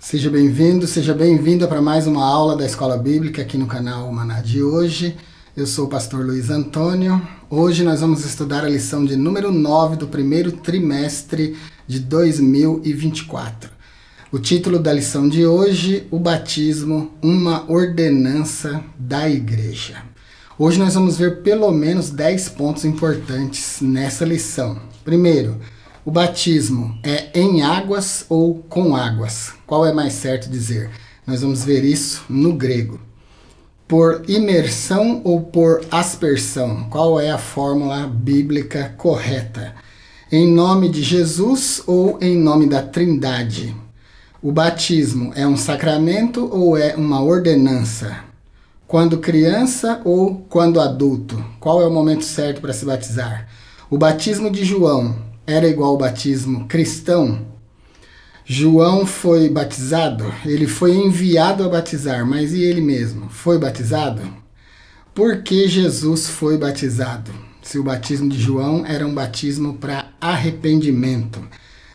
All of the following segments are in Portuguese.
Seja bem-vinda para mais uma aula da Escola Bíblica aqui no canal Maná de hoje. Eu sou o pastor Luiz Antônio. Hoje nós vamos estudar a lição de número 9 do primeiro trimestre de 2024. O título da lição de hoje, o batismo, uma ordenança da igreja. Hoje nós vamos ver pelo menos 10 pontos importantes nessa lição. Primeiro, o batismo é em águas ou com águas? Qual é mais certo dizer? Nós vamos ver isso no grego. Por imersão ou por aspersão? Qual é a fórmula bíblica correta? Em nome de Jesus ou em nome da Trindade? O batismo é um sacramento ou é uma ordenança? Quando criança ou quando adulto? Qual é o momento certo para se batizar? O batismo de João era igual ao batismo cristão? João foi batizado? Ele foi enviado a batizar, mas e ele mesmo? Foi batizado? Por que Jesus foi batizado? Se o batismo de João era um batismo para arrependimento.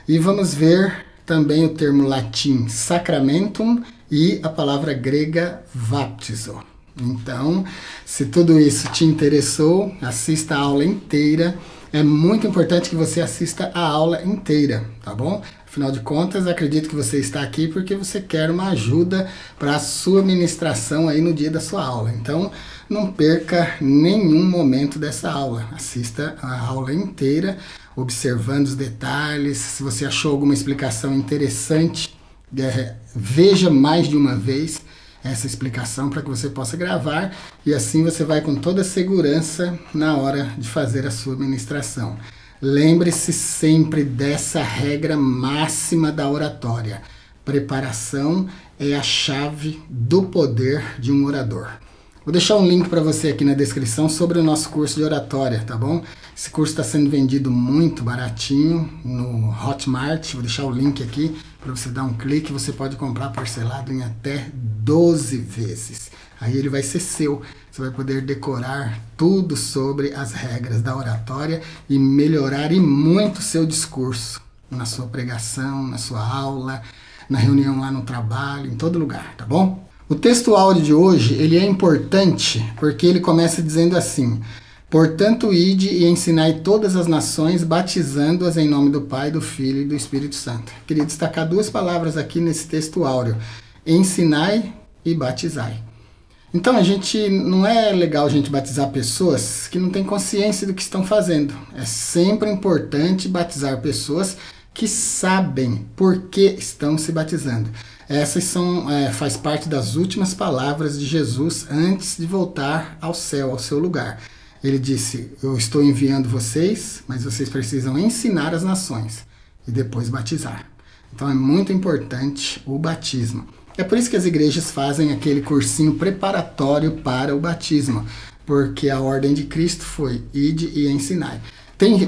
E vamos ver também o termo latim sacramentum e a palavra grega baptizo. Então, se tudo isso te interessou, assista a aula inteira. É muito importante que você assista a aula inteira, tá bom? Afinal de contas, acredito que você está aqui porque você quer uma ajuda para a sua ministração aí no dia da sua aula. Então, não perca nenhum momento dessa aula. Assista a aula inteira, observando os detalhes. Se você achou alguma explicação interessante, veja mais de uma vez essa explicação para que você possa gravar e assim você vai com toda segurança na hora de fazer a sua ministração. Lembre-se sempre dessa regra máxima da oratória. Preparação é a chave do poder de um orador. Vou deixar um link para você aqui na descrição sobre o nosso curso de oratória, tá bom? Esse curso está sendo vendido muito baratinho no Hotmart. Vou deixar o link aqui para você dar um clique. Você pode comprar parcelado em até 12 vezes. Aí ele vai ser seu. Você vai poder decorar tudo sobre as regras da oratória e melhorar e muito o seu discurso na sua pregação, na sua aula, na reunião lá no trabalho, em todo lugar, tá bom? O texto áudio de hoje, ele é importante porque ele começa dizendo assim: portanto, ide e ensinai todas as nações, batizando-as em nome do Pai, do Filho e do Espírito Santo. Queria destacar duas palavras aqui nesse texto áureo: ensinai e batizai. Então, não é legal a gente batizar pessoas que não têm consciência do que estão fazendo. É sempre importante batizar pessoas que sabem por que estão se batizando. Essas faz parte das últimas palavras de Jesus antes de voltar ao céu, ao seu lugar. Ele disse: eu estou enviando vocês, mas vocês precisam ensinar as nações e depois batizar. Então é muito importante o batismo. É por isso que as igrejas fazem aquele cursinho preparatório para o batismo, porque a ordem de Cristo foi: ide e ensinai.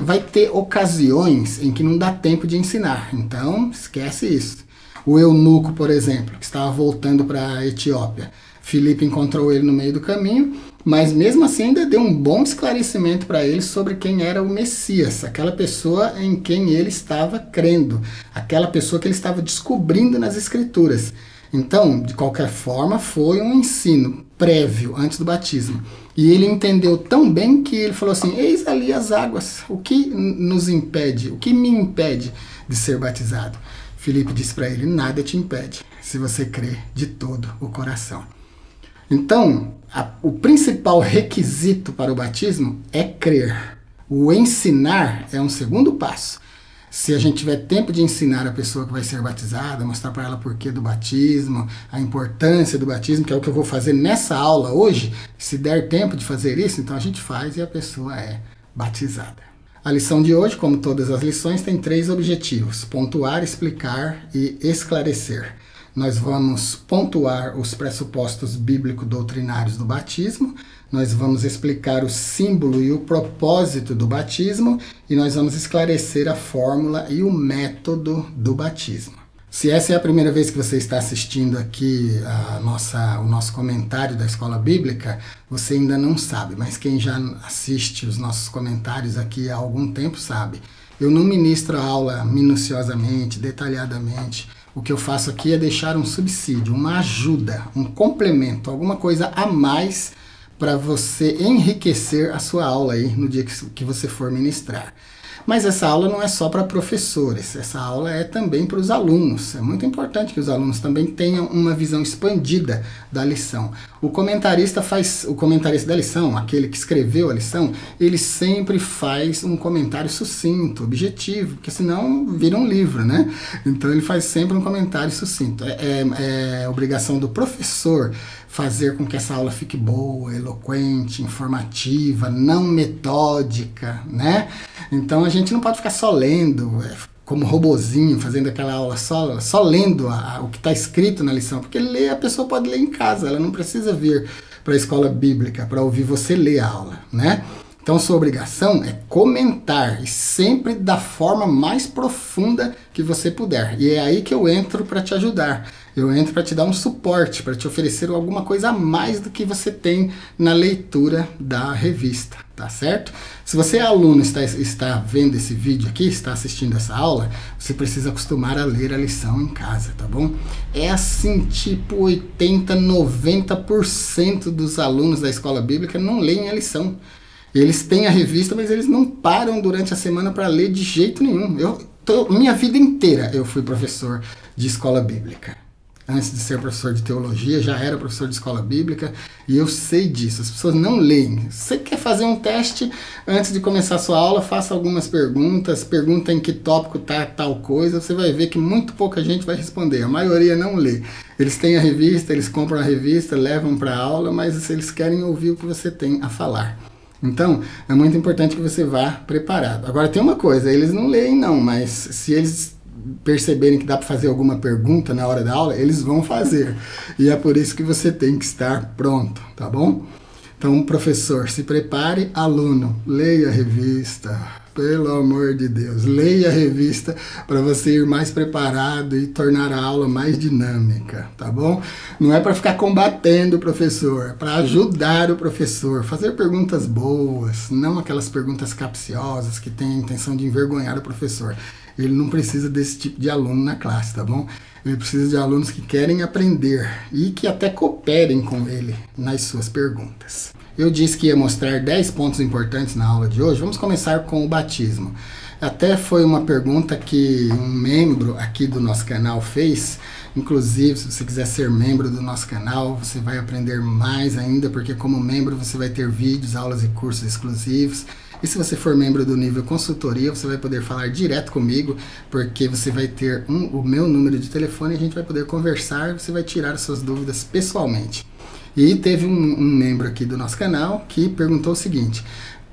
Vai ter ocasiões em que não dá tempo de ensinar, então esquece isso. O eunuco, por exemplo, que estava voltando para a Etiópia, Filipe encontrou ele no meio do caminho, mas mesmo assim ainda deu um bom esclarecimento para ele sobre quem era o Messias, aquela pessoa em quem ele estava crendo, aquela pessoa que ele estava descobrindo nas Escrituras. Então, de qualquer forma, foi um ensino prévio, antes do batismo. E ele entendeu tão bem que ele falou assim: eis ali as águas, o que nos impede, o que me impede de ser batizado? Filipe disse para ele: nada te impede, se você crer de todo o coração. Então, o principal requisito para o batismo é crer. O ensinar é um segundo passo. Se a gente tiver tempo de ensinar a pessoa que vai ser batizada, mostrar para ela o porquê do batismo, a importância do batismo, que é o que eu vou fazer nessa aula hoje, se der tempo de fazer isso, então a gente faz e a pessoa é batizada. A lição de hoje, como todas as lições, tem 3 objetivos: pontuar, explicar e esclarecer. Nós vamos pontuar os pressupostos bíblico-doutrinários do batismo, nós vamos explicar o símbolo e o propósito do batismo e nós vamos esclarecer a fórmula e o método do batismo. Se essa é a primeira vez que você está assistindo aqui o nosso comentário da Escola Bíblica, você ainda não sabe, mas quem já assiste os nossos comentários aqui há algum tempo sabe. Eu não ministro a aula minuciosamente, detalhadamente, O que eu faço aqui é deixar um subsídio, uma ajuda, um complemento, alguma coisa a mais para você enriquecer a sua aula aí no dia que você for ministrar. Mas essa aula não é só para professores, essa aula é também para os alunos. É muito importante que os alunos também tenham uma visão expandida da lição. O comentarista da lição, aquele que escreveu a lição, ele sempre faz um comentário sucinto, objetivo, porque senão vira um livro, né? Então ele faz sempre um comentário sucinto. É obrigação do professor fazer com que essa aula fique boa, eloquente, informativa, não metódica, né? Então a gente não pode ficar só lendo, como robozinho, fazendo aquela aula só lendo o que está escrito na lição, porque a pessoa pode ler em casa, ela não precisa vir para a escola bíblica para ouvir você ler a aula, né? Então sua obrigação é comentar, e sempre da forma mais profunda que você puder. E é aí que eu entro para te ajudar. Eu entro para te dar um suporte, para te oferecer alguma coisa a mais do que você tem na leitura da revista, tá certo? Se você é aluno e está vendo esse vídeo aqui, está assistindo essa aula, você precisa acostumar a ler a lição em casa, tá bom? É assim, tipo 80, 90% dos alunos da escola bíblica não leem a lição. Eles têm a revista, mas eles não param durante a semana para ler de jeito nenhum. Minha vida inteira eu fui professor de escola bíblica. Antes de ser professor de teologia, já era professor de escola bíblica e eu sei disso. As pessoas não leem. Se você quer fazer um teste, antes de começar a sua aula, faça algumas perguntas. Pergunta em que tópico está tal coisa. Você vai ver que muito pouca gente vai responder. A maioria não lê. Eles têm a revista, eles compram a revista, levam para a aula, mas eles querem ouvir o que você tem a falar. Então, é muito importante que você vá preparado. Agora, tem uma coisa, eles não leem não, mas se eles perceberem que dá para fazer alguma pergunta na hora da aula, eles vão fazer. E é por isso que você tem que estar pronto, tá bom? Então, professor, se prepare, aluno, leia a revista. Pelo amor de Deus, leia a revista para você ir mais preparado e tornar a aula mais dinâmica, tá bom? Não é para ficar combatendo o professor, é para ajudar o professor, fazer perguntas boas, não aquelas perguntas capciosas que têm a intenção de envergonhar o professor. Ele não precisa desse tipo de aluno na classe, tá bom? Ele precisa de alunos que querem aprender e que até cooperem com ele nas suas perguntas. Eu disse que ia mostrar 10 pontos importantes na aula de hoje. Vamos começar com o batismo. Até foi uma pergunta que um membro aqui do nosso canal fez. Inclusive, se você quiser ser membro do nosso canal, você vai aprender mais ainda, porque como membro você vai ter vídeos, aulas e cursos exclusivos. E se você for membro do nível consultoria, você vai poder falar direto comigo, porque você vai ter o meu número de telefone e a gente vai poder conversar, você vai tirar as suas dúvidas pessoalmente. E teve um membro aqui do nosso canal que perguntou o seguinte: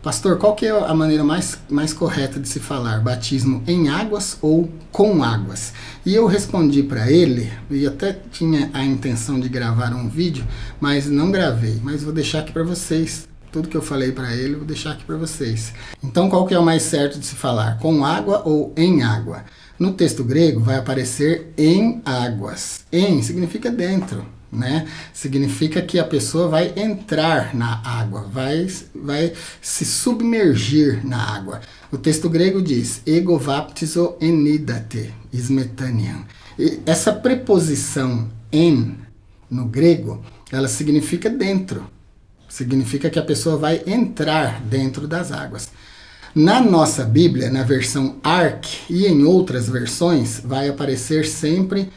pastor, qual que é a maneira mais correta de se falar? Batismo em águas ou com águas? E eu respondi para ele, e até tinha a intenção de gravar um vídeo, mas não gravei, mas vou deixar aqui para vocês. Tudo que eu falei para ele, eu vou deixar aqui para vocês. Então, qual que é o mais certo de se falar? Com água ou em água? No texto grego vai aparecer em águas. Em significa dentro, né? Significa que a pessoa vai entrar na água, vai se submergir na água. O texto grego diz, ego baptizo enidate, ismetanian. E essa preposição en, no grego, ela significa dentro. Significa que a pessoa vai entrar dentro das águas. Na nossa Bíblia, na versão ARC e em outras versões, vai aparecer sempre,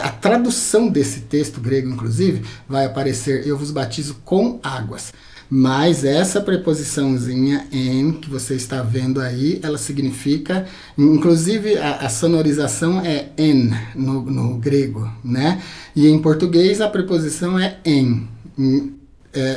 a tradução desse texto grego, inclusive, vai aparecer, eu vos batizo com águas. Mas essa preposiçãozinha em, que você está vendo aí, ela significa, inclusive a sonorização é en no grego, né? E em português a preposição é em.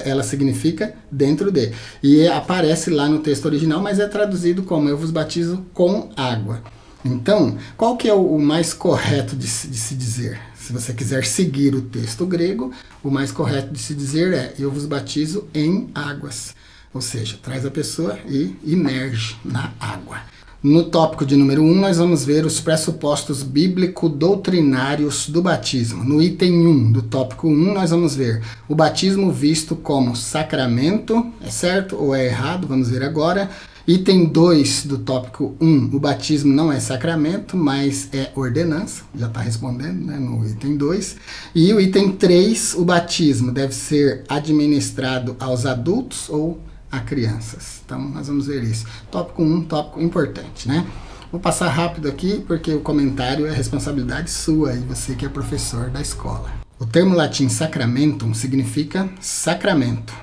Ela significa dentro de. E aparece lá no texto original, mas é traduzido como eu vos batizo com água. Então, qual que é o mais correto de se dizer? Se você quiser seguir o texto grego, o mais correto de se dizer é eu vos batizo em águas. Ou seja, traz a pessoa e imerge na água. No tópico de número 1, nós vamos ver os pressupostos bíblico-doutrinários do batismo. No item 1 do tópico 1, nós vamos ver o batismo visto como sacramento, é certo ou é errado? Vamos ver agora. Item 2 do tópico 1, o batismo não é sacramento, mas é ordenança, já está respondendo, né, no item 2. E o item 3, o batismo deve ser administrado aos adultos ou a crianças. Então, nós vamos ver isso. Tópico 1, tópico importante, né? Vou passar rápido aqui, porque o comentário é responsabilidade sua, e você que é professor da escola. O termo latim sacramentum significa sacramento.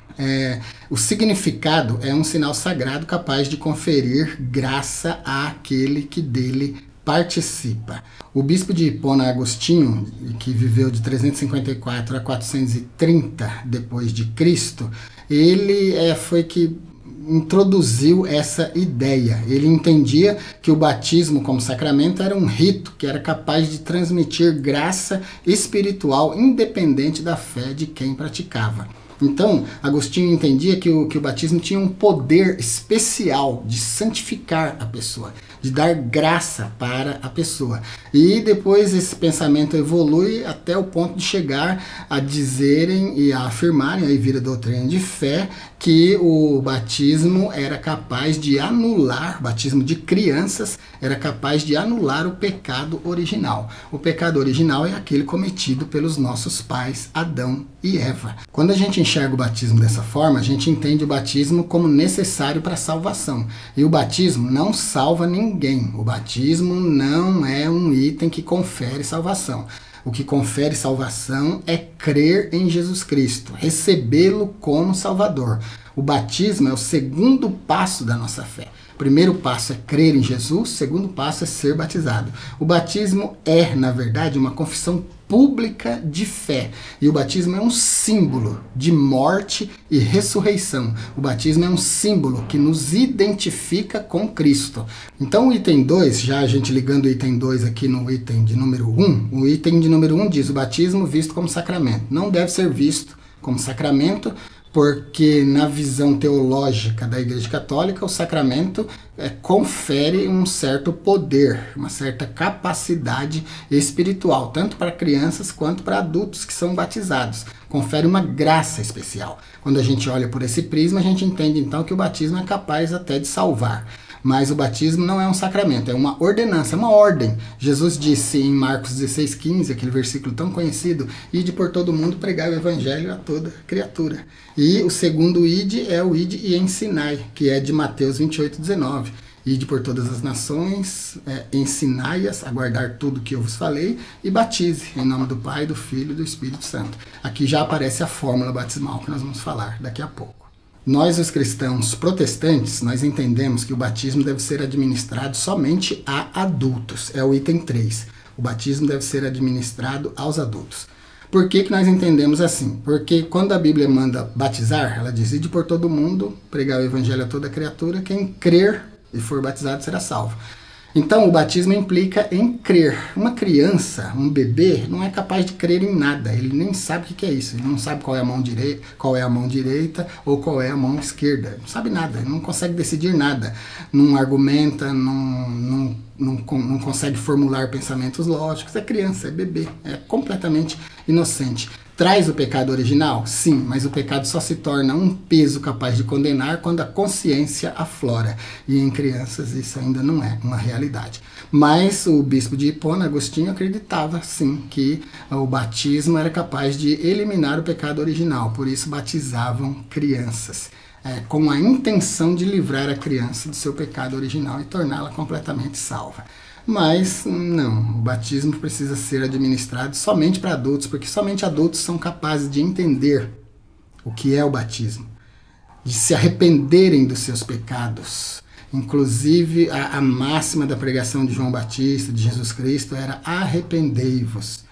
O significado é um sinal sagrado capaz de conferir graça àquele que dele participa. O bispo de Hipona, Agostinho, que viveu de 354 a 430 depois de Cristo, ele foi que introduziu essa ideia. Ele entendia que o batismo como sacramento era um rito que era capaz de transmitir graça espiritual independente da fé de quem praticava. Então, Agostinho entendia que o batismo tinha um poder especial de santificar a pessoa, de dar graça para a pessoa. E depois esse pensamento evolui até o ponto de chegar a dizerem e a afirmarem, aí vira doutrina de fé, que o batismo era capaz de anular, batismo de crianças, era capaz de anular o pecado original. O pecado original é aquele cometido pelos nossos pais, Adão e Eva. Quando a gente enxerga o batismo dessa forma, a gente entende o batismo como necessário para a salvação. E o batismo não salva ninguém. O batismo não é um item que confere salvação. O que confere salvação é crer em Jesus Cristo, recebê-lo como Salvador. O batismo é o segundo passo da nossa fé. O primeiro passo é crer em Jesus, o segundo passo é ser batizado. O batismo é, na verdade, uma confissão pública de fé. E o batismo é um símbolo de morte e ressurreição. O batismo é um símbolo que nos identifica com Cristo. Então o item 2, já a gente ligando o item 2 aqui no item de número 1, o item de número 1 diz: o batismo visto como sacramento. Não deve ser visto como sacramento, porque na visão teológica da Igreja Católica, o sacramento confere um certo poder, uma certa capacidade espiritual, tanto para crianças quanto para adultos que são batizados. Confere uma graça especial. Quando a gente olha por esse prisma, a gente entende então que o batismo é capaz até de salvar. Mas o batismo não é um sacramento, é uma ordenança, é uma ordem. Jesus disse em Marcos 16,15, aquele versículo tão conhecido: ide por todo mundo pregar o evangelho a toda criatura. E o segundo ide é o ide e ensinai, que é de Mateus 28,19. Ide por todas as nações, ensinai-as a guardar tudo que eu vos falei e batize em nome do Pai, do Filho e do Espírito Santo. Aqui já aparece a fórmula batismal que nós vamos falar daqui a pouco. Nós, os cristãos protestantes, nós entendemos que o batismo deve ser administrado somente a adultos. É o item 3. O batismo deve ser administrado aos adultos. Por que que nós entendemos assim? Porque quando a Bíblia manda batizar, ela diz: ide por todo mundo, pregar o evangelho a toda criatura, quem crer e for batizado será salvo. Então, o batismo implica em crer. Uma criança, um bebê, não é capaz de crer em nada. Ele nem sabe o que é isso. Ele não sabe qual é a mão direita ou qual é a mão esquerda. Não sabe nada. Ele não consegue decidir nada. Não argumenta, não consegue formular pensamentos lógicos. É criança, é bebê. É completamente inocente. Traz o pecado original? Sim, mas o pecado só se torna um peso capaz de condenar quando a consciência aflora. E em crianças isso ainda não é uma realidade. Mas o bispo de Hipona, Agostinho, acreditava sim que o batismo era capaz de eliminar o pecado original. Por isso batizavam crianças, com a intenção de livrar a criança do seu pecado original e torná-la completamente salva. Mas não, o batismo precisa ser administrado somente para adultos, porque somente adultos são capazes de entender o que é o batismo, de se arrependerem dos seus pecados. Inclusive, a máxima da pregação de João Batista, de Jesus Cristo, era arrependei-vos.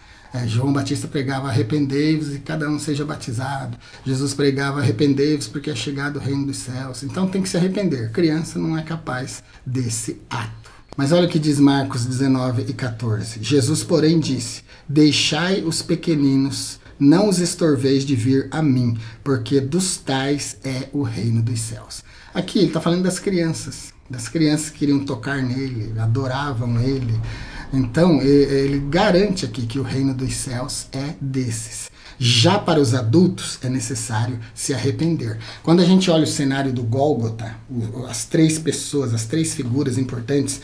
João Batista pregava arrependei-vos e cada um seja batizado. Jesus pregava arrependei-vos porque é chegado o reino dos céus. Então tem que se arrepender. Criança não é capaz desse ato. Mas olha o que diz Marcos 19:14. Jesus, porém, disse: deixai os pequeninos, não os estorveis de vir a mim, porque dos tais é o reino dos céus. Aqui ele está falando das crianças que queriam tocar nele, adoravam ele. Então ele garante aqui que o reino dos céus é desses. Já para os adultos é necessário se arrepender. Quando a gente olha o cenário do Gólgota, as três pessoas, as três figuras importantes,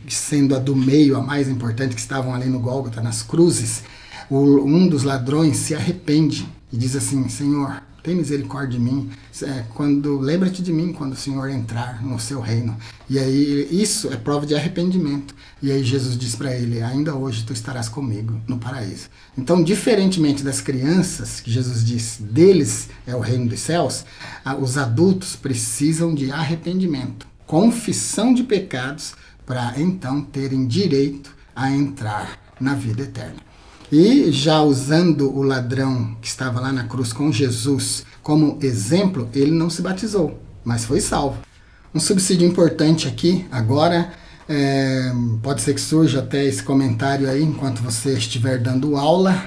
sendo a do meio a mais importante, que estavam ali no Gólgota, nas cruzes, um dos ladrões se arrepende e diz assim: Senhor, tem misericórdia de mim, lembra-te de mim quando o Senhor entrar no seu reino. E aí isso é prova de arrependimento. E aí Jesus diz para ele: ainda hoje tu estarás comigo no paraíso. Então, diferentemente das crianças, que Jesus diz, deles é o reino dos céus, os adultos precisam de arrependimento, confissão de pecados, para então terem direito a entrar na vida eterna. E já usando o ladrão que estava lá na cruz com Jesus como exemplo, ele não se batizou, mas foi salvo. Um subsídio importante aqui, agora, pode ser que surja até esse comentário aí enquanto você estiver dando aula.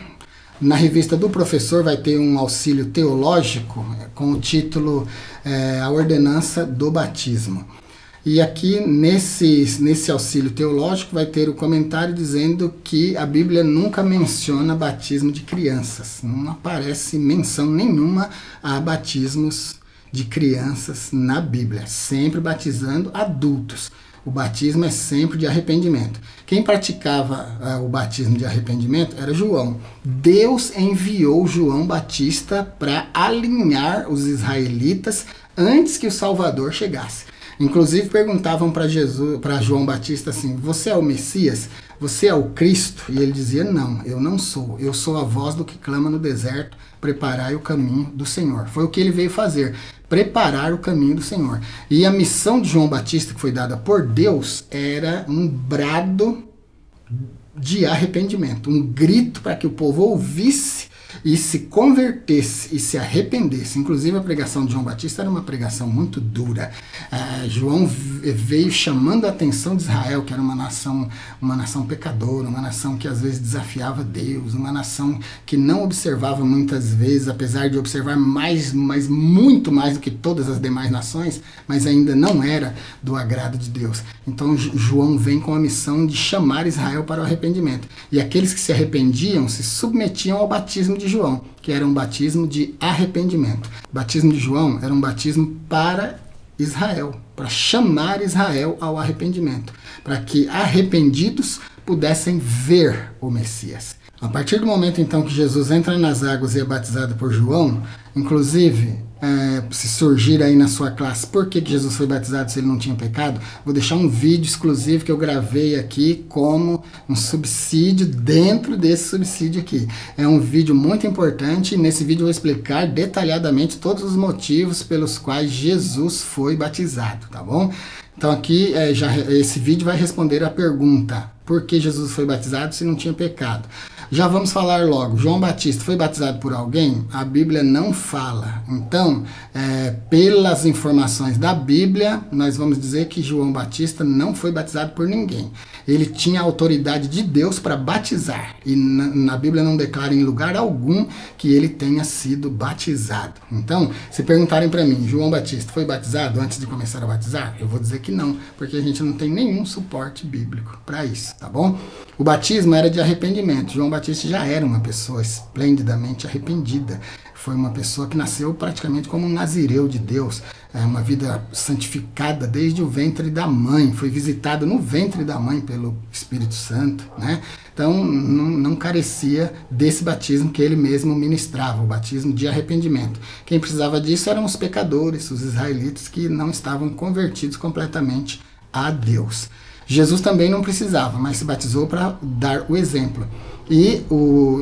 Na revista do professor vai ter um auxílio teológico com o título A Ordenança do Batismo. E aqui nesse auxílio teológico vai ter o comentário dizendo que a Bíblia nunca menciona batismo de crianças. Não aparece menção nenhuma a batismos de crianças na Bíblia, sempre batizando adultos. O batismo é sempre de arrependimento. Quem praticava o batismo de arrependimento era João. Deus enviou João Batista para alinhar os israelitas antes que o Salvador chegasse. Inclusive perguntavam para João Batista assim: você é o Messias? Você é o Cristo? E ele dizia: não, eu não sou. Eu sou a voz do que clama no deserto, preparai o caminho do Senhor. Foi o que ele veio fazer, preparar o caminho do Senhor. E a missão de João Batista, que foi dada por Deus, era um brado de arrependimento, um grito para que o povo ouvisse e se convertesse e se arrependesse. Inclusive a pregação de João Batista era uma pregação muito dura. João veio chamando a atenção de Israel, que era uma nação pecadora, uma nação que às vezes desafiava Deus, uma nação que não observava muitas vezes, apesar de observar muito mais do que todas as demais nações, mas ainda não era do agrado de Deus. Então João vem com a missão de chamar Israel para o arrependimento. E aqueles que se arrependiam se submetiam ao batismo de João, que era um batismo de arrependimento. O batismo de João era um batismo para Israel, para chamar Israel ao arrependimento, para que arrependidos pudessem ver o Messias. A partir do momento então que Jesus entra nas águas e é batizado por João, inclusive, se surgir aí na sua classe por que Jesus foi batizado se ele não tinha pecado, vou deixar um vídeo exclusivo que eu gravei aqui como um subsídio dentro desse subsídio aqui. É um vídeo muito importante e nesse vídeo eu vou explicar detalhadamente todos os motivos pelos quais Jesus foi batizado, tá bom? Então aqui esse vídeo vai responder a pergunta: por que Jesus foi batizado se não tinha pecado? Já vamos falar logo. João Batista foi batizado por alguém? A Bíblia não fala. Então, pelas informações da Bíblia, nós vamos dizer que João Batista não foi batizado por ninguém. Ele tinha a autoridade de Deus para batizar. E na Bíblia não declara em lugar algum que ele tenha sido batizado. Então, se perguntarem para mim, João Batista foi batizado antes de começar a batizar? Eu vou dizer que não, porque a gente não tem nenhum suporte bíblico para isso, tá bom? O batismo era de arrependimento. João Batista já era uma pessoa esplendidamente arrependida. Foi uma pessoa que nasceu praticamente como um nazireu de Deus. Uma vida santificada desde o ventre da mãe. Foi visitado no ventre da mãe pelo Espírito Santo, né? Então não carecia desse batismo que ele mesmo ministrava, o batismo de arrependimento. Quem precisava disso eram os pecadores, os israelitas que não estavam convertidos completamente a Deus. Jesus também não precisava, mas se batizou para dar o exemplo. E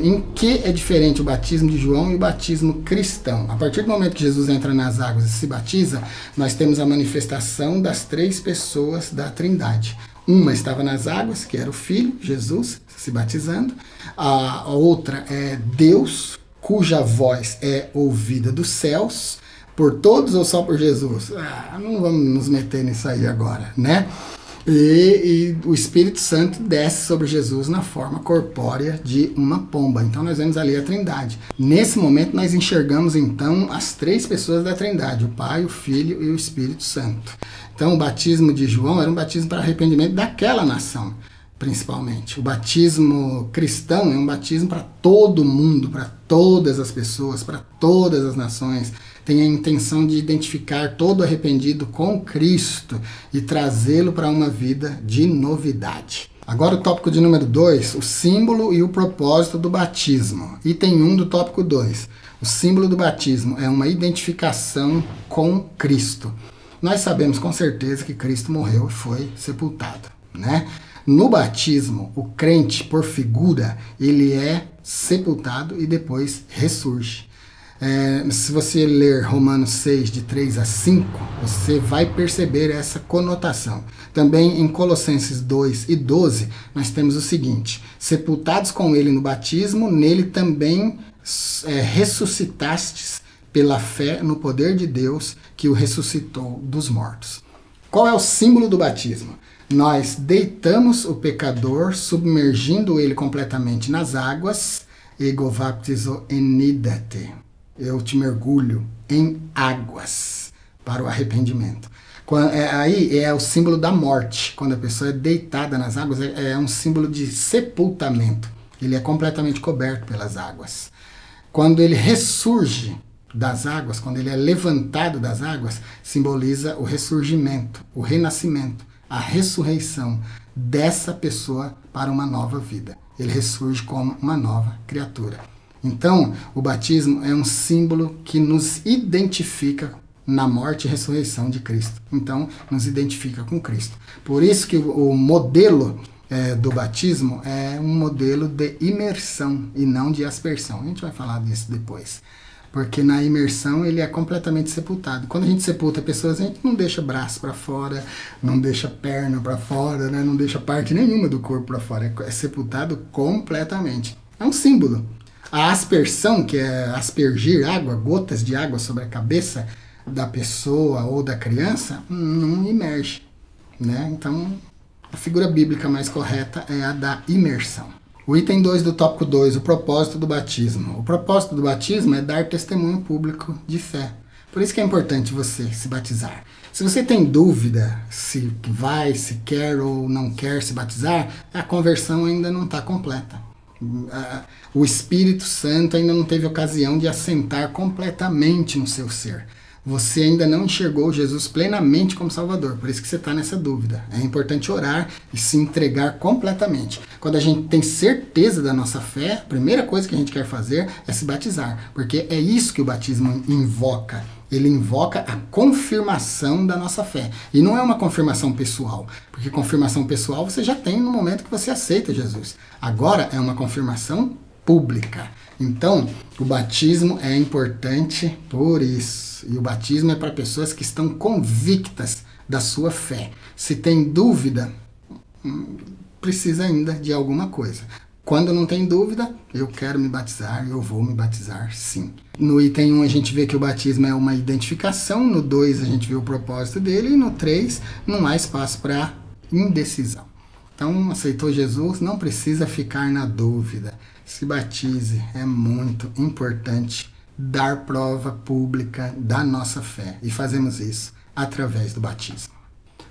em que é diferente o batismo de João e o batismo cristão? A partir do momento que Jesus entra nas águas e se batiza, nós temos a manifestação das três pessoas da Trindade. Uma estava nas águas, que era o Filho, Jesus, se batizando. A outra é Deus, cuja voz é ouvida dos céus. Por todos ou só por Jesus? Não vamos nos meter nisso aí agora, né? E o Espírito Santo desce sobre Jesus na forma corpórea de uma pomba. Então nós vemos ali a Trindade. Nesse momento nós enxergamos então as três pessoas da Trindade, o Pai, o Filho e o Espírito Santo. Então o batismo de João era um batismo para arrependimento daquela nação. principalmente. O batismo cristão é um batismo para todo mundo, para todas as pessoas, para todas as nações. Tem a intenção de identificar todo arrependido com Cristo e trazê-lo para uma vida de novidade. Agora o tópico de número 2, o símbolo e o propósito do batismo. Item 1 do tópico 2. O símbolo do batismo é uma identificação com Cristo. Nós sabemos com certeza que Cristo morreu e foi sepultado, né? No batismo, o crente, por figura, ele é sepultado e depois ressurge. Se você ler Romanos 6, de 3 a 5, você vai perceber essa conotação. Também em Colossenses 2 e 12, nós temos o seguinte: sepultados com ele no batismo, nele também ressuscitastes pela fé no poder de Deus que o ressuscitou dos mortos. Qual é o símbolo do batismo? Nós deitamos o pecador, submergindo ele completamente nas águas, ego baptizo enidate. Eu te mergulho em águas para o arrependimento. Aí é o símbolo da morte. Quando a pessoa é deitada nas águas, é um símbolo de sepultamento. Ele é completamente coberto pelas águas. Quando ele ressurge das águas, quando ele é levantado das águas, simboliza o ressurgimento, o renascimento, a ressurreição dessa pessoa para uma nova vida. Ele ressurge como uma nova criatura. Então, o batismo é um símbolo que nos identifica na morte e ressurreição de Cristo. Então, nos identifica com Cristo. Por isso que o modelo do batismo é um modelo de imersão e não de aspersão. A gente vai falar disso depois. Porque na imersão ele é completamente sepultado. Quando a gente sepulta pessoas, a gente não deixa braço para fora, não deixa perna para fora, né? Não deixa parte nenhuma do corpo para fora. É sepultado completamente. É um símbolo. A aspersão, que é aspergir água, gotas de água sobre a cabeça da pessoa ou da criança, não imerge, né? Então, a figura bíblica mais correta é a da imersão. O item 2 do tópico 2, o propósito do batismo. O propósito do batismo é dar testemunho público de fé. Por isso que é importante você se batizar. Se você tem dúvida se vai, se quer ou não quer se batizar, a conversão ainda não está completa. O Espírito Santo ainda não teve ocasião de assentar completamente no seu ser. Você ainda não enxergou Jesus plenamente como Salvador, por isso que você está nessa dúvida. É importante orar e se entregar completamente. Quando a gente tem certeza da nossa fé, a primeira coisa que a gente quer fazer é se batizar, porque é isso que o batismo invoca. Ele invoca a confirmação da nossa fé. E não é uma confirmação pessoal, porque confirmação pessoal você já tem no momento que você aceita Jesus. Agora é uma confirmação pública. Então, o batismo é importante por isso. E o batismo é para pessoas que estão convictas da sua fé. Se tem dúvida, precisa ainda de alguma coisa. Quando não tem dúvida, eu quero me batizar, eu vou me batizar sim. No item 1 a gente vê que o batismo é uma identificação, no 2 a gente vê o propósito dele, e no 3 não há espaço para indecisão. Então, aceitou Jesus, não precisa ficar na dúvida. Se batize, é muito importante dar prova pública da nossa fé. E fazemos isso através do batismo.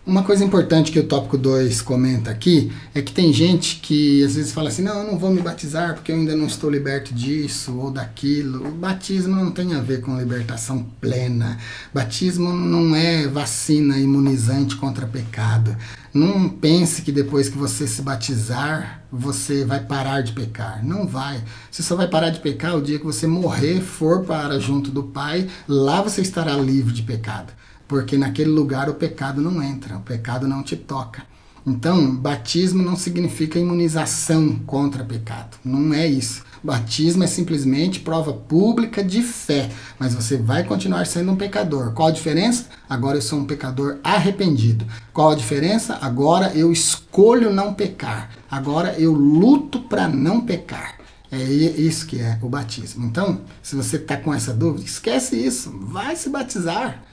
Uma coisa importante que o tópico 2 comenta aqui é que tem gente que às vezes fala assim, não, eu não vou me batizar porque eu ainda não estou liberto disso ou daquilo. O batismo não tem a ver com libertação plena. Batismo não é vacina imunizante contra pecado. Não pense que depois que você se batizar, você vai parar de pecar. Não vai. Você só vai parar de pecar o dia que você morrer, for para junto do Pai, lá você estará livre de pecado. Porque naquele lugar o pecado não entra, o pecado não te toca. Então, batismo não significa imunização contra pecado. Não é isso. Batismo é simplesmente prova pública de fé. Mas você vai continuar sendo um pecador. Qual a diferença? Agora eu sou um pecador arrependido. Qual a diferença? Agora eu escolho não pecar. Agora eu luto para não pecar. É isso que é o batismo. Então, se você está com essa dúvida, esquece isso. Vai se batizar.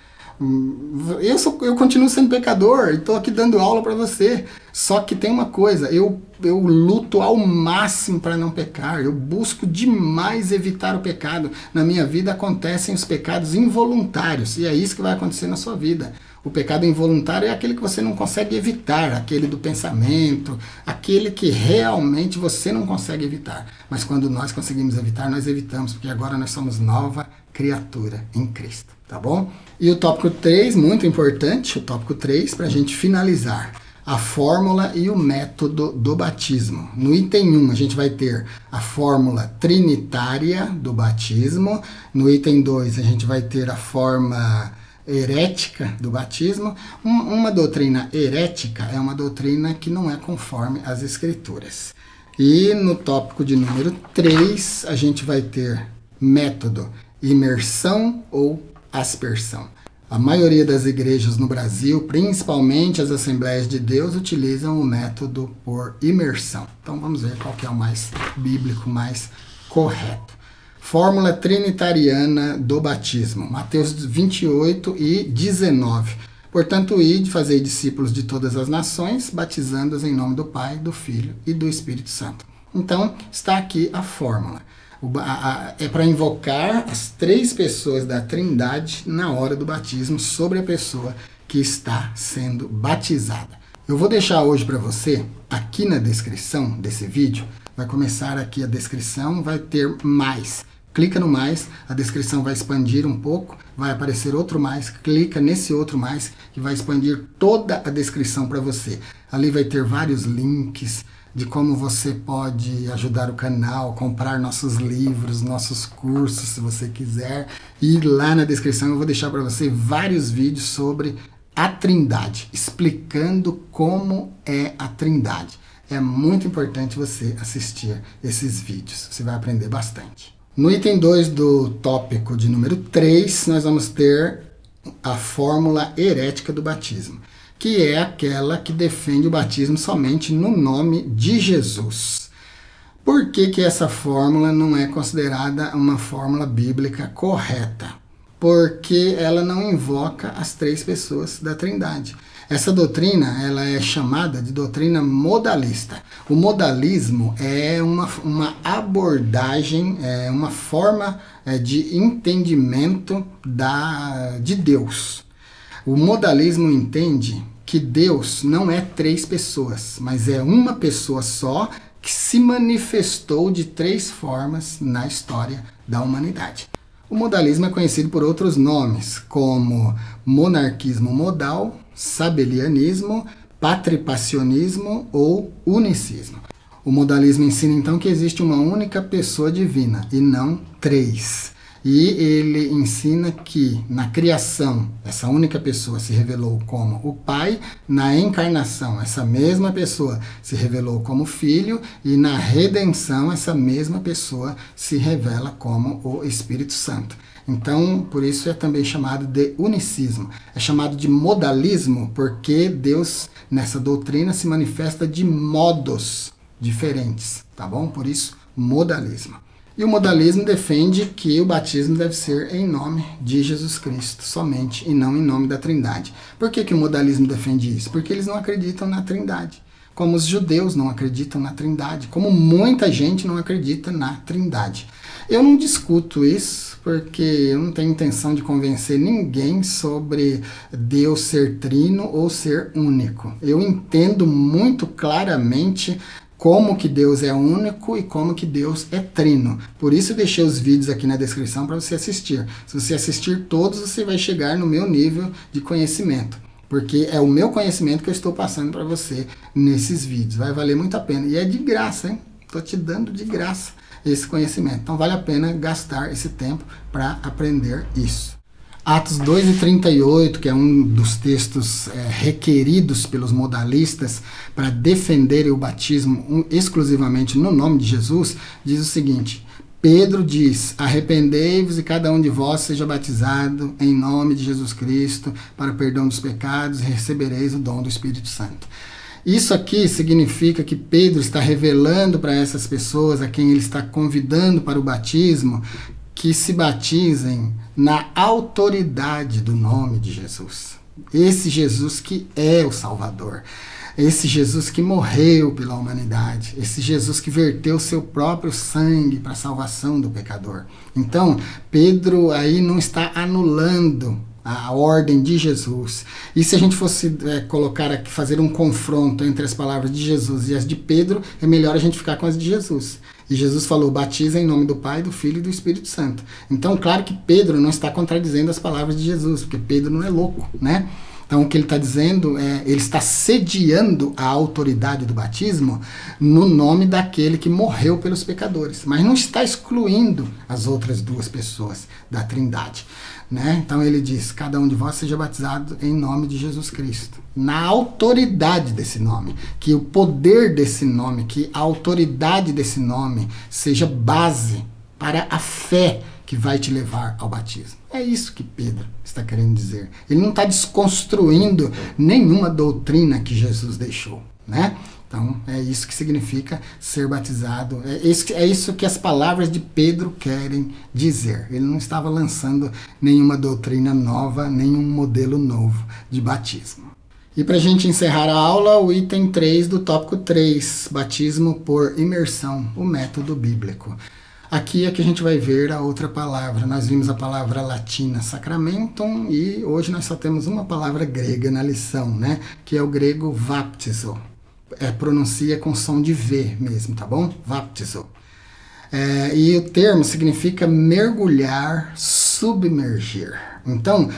Eu continuo sendo pecador e estou aqui dando aula para você. Só que tem uma coisa, eu luto ao máximo para não pecar, eu busco demais evitar o pecado. Na minha vida acontecem os pecados involuntários, e é isso que vai acontecer na sua vida. O pecado involuntário é aquele que você não consegue evitar, aquele do pensamento, aquele que realmente você não consegue evitar. Mas quando nós conseguimos evitar, nós evitamos, porque agora nós somos nova criatura em Cristo, tá bom? E o tópico 3, muito importante, o tópico 3, para a gente finalizar. A fórmula e o método do batismo. No item 1, a gente vai ter a fórmula trinitária do batismo. No item 2, a gente vai ter a forma herética do batismo. Uma doutrina herética é uma doutrina que não é conforme às Escrituras. E no tópico de número 3, a gente vai ter método imersão ou aspersão. A maioria das igrejas no Brasil, principalmente as Assembleias de Deus, utilizam o método por imersão. Então vamos ver qual que é o mais bíblico, mais correto. Fórmula trinitariana do batismo, Mateus 28 e 19. Portanto, ide, fazei discípulos de todas as nações, batizando-os em nome do Pai, do Filho e do Espírito Santo. Então, está aqui a fórmula. É para invocar as 3 pessoas da Trindade na hora do batismo sobre a pessoa que está sendo batizada. Eu vou deixar hoje para você, aqui na descrição desse vídeo, vai começar aqui a descrição, vai ter mais. Clica no mais, a descrição vai expandir um pouco, vai aparecer outro mais, clica nesse outro mais, que vai expandir toda a descrição para você. Ali vai ter vários links de como você pode ajudar o canal, comprar nossos livros, nossos cursos, se você quiser. E lá na descrição eu vou deixar para você vários vídeos sobre a Trindade, explicando como é a Trindade. É muito importante você assistir esses vídeos, você vai aprender bastante. No item 2 do tópico de número 3, nós vamos ter a fórmula herética do batismo, que é aquela que defende o batismo somente no nome de Jesus. Por que que essa fórmula não é considerada uma fórmula bíblica correta? Porque ela não invoca as 3 pessoas da Trindade. Essa doutrina, ela é chamada de doutrina modalista. O modalismo é uma abordagem, é uma forma de entendimento de Deus. O modalismo entende que Deus não é 3 pessoas, mas é uma pessoa só que se manifestou de 3 formas na história da humanidade. O modalismo é conhecido por outros nomes, como monarquismo modal, sabelianismo, patripacionismo ou unicismo. O modalismo ensina então que existe uma única pessoa divina e não 3. E ele ensina que na criação essa única pessoa se revelou como o Pai, na encarnação essa mesma pessoa se revelou como Filho e na redenção essa mesma pessoa se revela como o Espírito Santo. Então, por isso é também chamado de unicismo. É chamado de modalismo porque Deus nessa doutrina se manifesta de modos diferentes, tá bom? Por isso, modalismo. E o modalismo defende que o batismo deve ser em nome de Jesus Cristo somente e não em nome da Trindade. Por que que o modalismo defende isso? Porque eles não acreditam na Trindade. Como os judeus não acreditam na Trindade. Como muita gente não acredita na Trindade. Eu não discuto isso porque eu não tenho intenção de convencer ninguém sobre Deus ser trino ou ser único. Eu entendo muito claramente como que Deus é único e como que Deus é trino. Por isso eu deixei os vídeos aqui na descrição para você assistir. Se você assistir todos, você vai chegar no meu nível de conhecimento. Porque é o meu conhecimento que eu estou passando para você nesses vídeos. Vai valer muito a pena. E é de graça, hein? Estou te dando de graça esse conhecimento. Então vale a pena gastar esse tempo para aprender isso. Atos 2:38, que é um dos textos requeridos pelos modalistas para defenderem o batismo exclusivamente no nome de Jesus, diz o seguinte: Pedro diz, arrependei-vos e cada um de vós seja batizado em nome de Jesus Cristo para o perdão dos pecados e recebereis o dom do Espírito Santo. Isso aqui significa que Pedro está revelando para essas pessoas, a quem ele está convidando para o batismo, que se batizem na autoridade do nome de Jesus. Esse Jesus que é o Salvador. Esse Jesus que morreu pela humanidade, esse Jesus que verteu seu próprio sangue para a salvação do pecador. Então, Pedro aí não está anulando a ordem de Jesus. E se a gente fosse colocar aqui, fazer um confronto entre as palavras de Jesus e as de Pedro, é melhor a gente ficar com as de Jesus. E Jesus falou, batiza em nome do Pai, do Filho e do Espírito Santo. Então, claro que Pedro não está contradizendo as palavras de Jesus, porque Pedro não é louco, né? Então, o que ele está dizendo é, ele está sediando a autoridade do batismo no nome daquele que morreu pelos pecadores, mas não está excluindo as outras duas pessoas da Trindade, né? Então, ele diz, cada um de vós seja batizado em nome de Jesus Cristo, na autoridade desse nome, que o poder desse nome, que a autoridade desse nome seja base para a fé que vai te levar ao batismo. É isso que Pedro está querendo dizer. Ele não está desconstruindo nenhuma doutrina que Jesus deixou, né? Então, é isso que significa ser batizado. É isso que as palavras de Pedro querem dizer. Ele não estava lançando nenhuma doutrina nova, nenhum modelo novo de batismo. E para a gente encerrar a aula, o item 3 do tópico 3, batismo por imersão, o método bíblico. Aqui é que a gente vai ver a outra palavra. Nós vimos a palavra latina sacramentum e hoje nós só temos uma palavra grega na lição, né? Que é o grego vaptizo. Pronuncia com som de V mesmo, tá bom? Vaptizo. E o termo significa mergulhar, submergir. Então,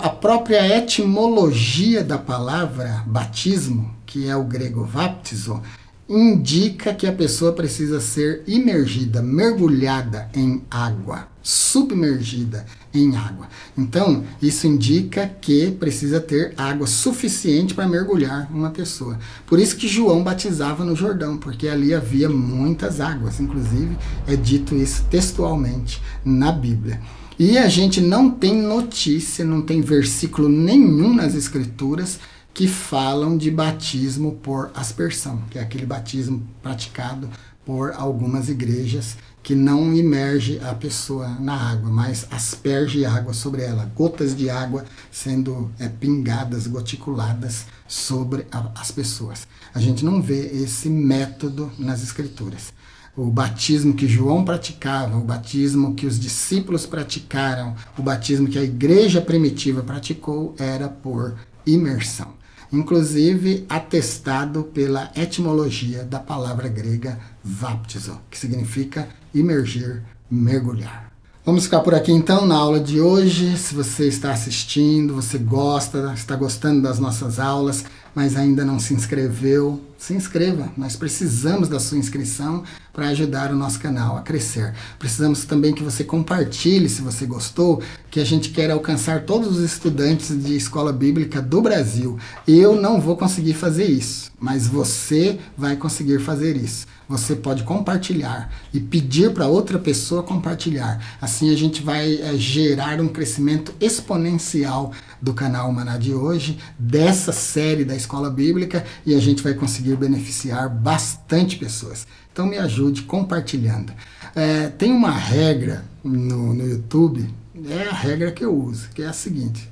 a própria etimologia da palavra batismo, que é o grego vaptizo, indica que a pessoa precisa ser imergida, mergulhada em água, submergida em água. Então, isso indica que precisa ter água suficiente para mergulhar uma pessoa. Por isso que João batizava no Jordão, porque ali havia muitas águas. Inclusive, é dito isso textualmente na Bíblia. E a gente não tem notícia, não tem versículo nenhum nas Escrituras que falam de batismo por aspersão, que é aquele batismo praticado por algumas igrejas que não imerge a pessoa na água, mas asperge água sobre ela, gotas de água sendo pingadas, goticuladas sobre as pessoas. A gente não vê esse método nas Escrituras. O batismo que João praticava, o batismo que os discípulos praticaram, o batismo que a igreja primitiva praticou era por imersão. Inclusive atestado pela etimologia da palavra grega vaptizo, que significa imergir, mergulhar. Vamos ficar por aqui então na aula de hoje. Se você está assistindo, você gosta, está gostando das nossas aulas, mas ainda não se inscreveu, se inscreva. Nós precisamos da sua inscrição para ajudar o nosso canal a crescer. Precisamos também que você compartilhe, se você gostou, que a gente quer alcançar todos os estudantes de escola bíblica do Brasil. Eu não vou conseguir fazer isso, mas você vai conseguir fazer isso. Você pode compartilhar e pedir para outra pessoa compartilhar. Assim a gente vai gerar um crescimento exponencial do canal Maná de hoje, dessa série da escola bíblica, e a gente vai conseguir beneficiar bastante pessoas. Então me ajude compartilhando. Tem uma regra no YouTube, é a regra que eu uso, que é a seguinte: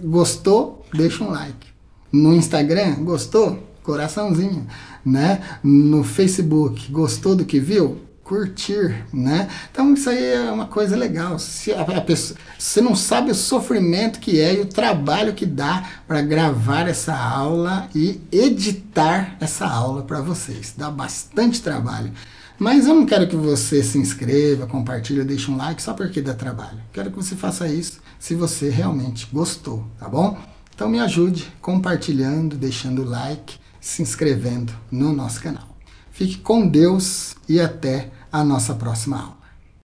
gostou, deixa um like. No Instagram, gostou? Coraçãozinho, né? No Facebook, gostou do que viu? Curtir, né? Então isso aí é uma coisa legal. Se a pessoa, você não sabe o sofrimento que é e o trabalho que dá para gravar essa aula e editar essa aula para vocês. Dá bastante trabalho. Mas eu não quero que você se inscreva, compartilhe, deixe um like só porque dá trabalho. Quero que você faça isso se você realmente gostou, tá bom? Então me ajude compartilhando, deixando o like, se inscrevendo no nosso canal. Fique com Deus e até a nossa próxima aula.